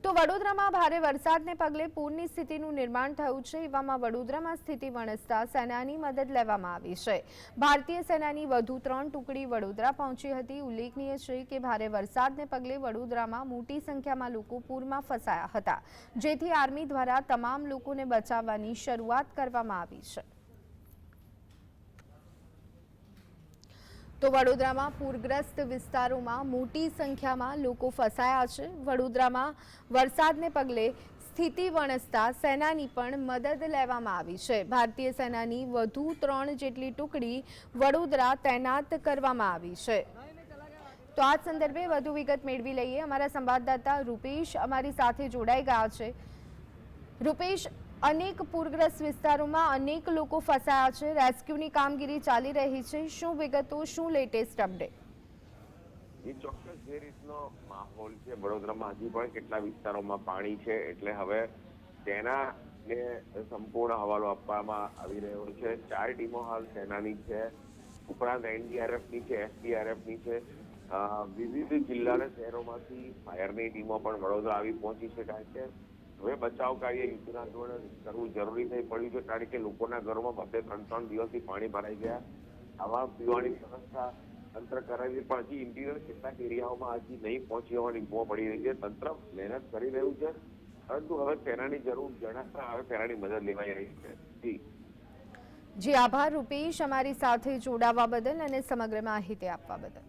તો વડોદરામાં ભારે વરસાદને પગલે પૂરની સ્થિતિનું નિર્માણ થયું છે। એવામાં વડોદરામાં સ્થિતિ વણસતા સેનાની મદદ લેવામાં આવી છે। ભારતીય સેનાની વધુ 3 ટુકડી વડોદરા પહોંચી હતી। ઉલ્લેખનીય છે કે ભારે વરસાદને પગલે વડોદરામાં મોટી સંખ્યામાં લોકો પૂરમાં ફસાયા હતા, જેથી આર્મી દ્વારા તમામ લોકોને બચાવવાની શરૂઆત કરવામાં આવી છે। તો વડોદરામાં પૂરગ્રસ્ત વિસ્તારોમાં મોટી સંખ્યામાં લોકો ફસાયા છે। વડોદરામાં વરસાદને પગલે સ્થિતિ વણસતા સેનાની પણ મદદ લેવામાં આવી છે। ભારતીય સેનાની વધુ 3 જેટલી ટુકડી વડોદરા તૈનાત કરવામાં આવી છે। તો આ સંદર્ભે વધુ વિગત મેળવી લઈએ। અમારા સંવાદદાતા રૂપેશ અમારી સાથે જોડાઈ ગયા છે। રૂપેશ, અનેક પૂરગ્રસ્ત વિસ્તારોમાં અનેક લોકો ફસાયા છે, રેસ્ક્યુની કામગીરી ચાલી રહી છે, શું વિગતો, શું લેટેસ્ટ અપડેટ? એ ચોક્કસ જે રીતનો માહોલ છે વડોદરામાં હજી પણ કેટલા વિસ્તારોમાં પાણી છે, એટલે હવે સેનાને સંપૂર્ણ હવાલો આપવામાં આવી રહ્યો છે। 4 ટીમો હાલ સેનાની છે, ઉપરાંત એનડીઆરએફની છે, એસડીઆરએફની છે। વિવિધ જિલ્લાના શહેરોમાંથી ફાયરની ટીમો પણ વડોદરા આવી પહોંચી છે, કારણ કે હવે બચાવ કાર્ય યુદ્ધના ધોરણે કરવું જરૂરી થઈ પડ્યું છે, કારણ કે લોકોના ઘરોમાં 2-3 દિવસથી પાણી ભરાઈ ગયા। આવા પીવાની વ્યવસ્થા તંત્ર કરાવી, પણ હજી ઇન્ટિરિયર કેટલાક એરિયાઓમાં હજી નહીં પહોંચી હોવાની બૂમો પડી રહી છે। તંત્ર મહેનત કરી રહ્યું છે, પરંતુ હવે સેનાની જરૂર જણાતા હવે સેનાની મદદ લેવાઈ રહી છે। જી આભાર રૂપેશ, અમારી સાથે જોડાવા બદલ અને સમગ્ર માહિતી આપવા બદલ।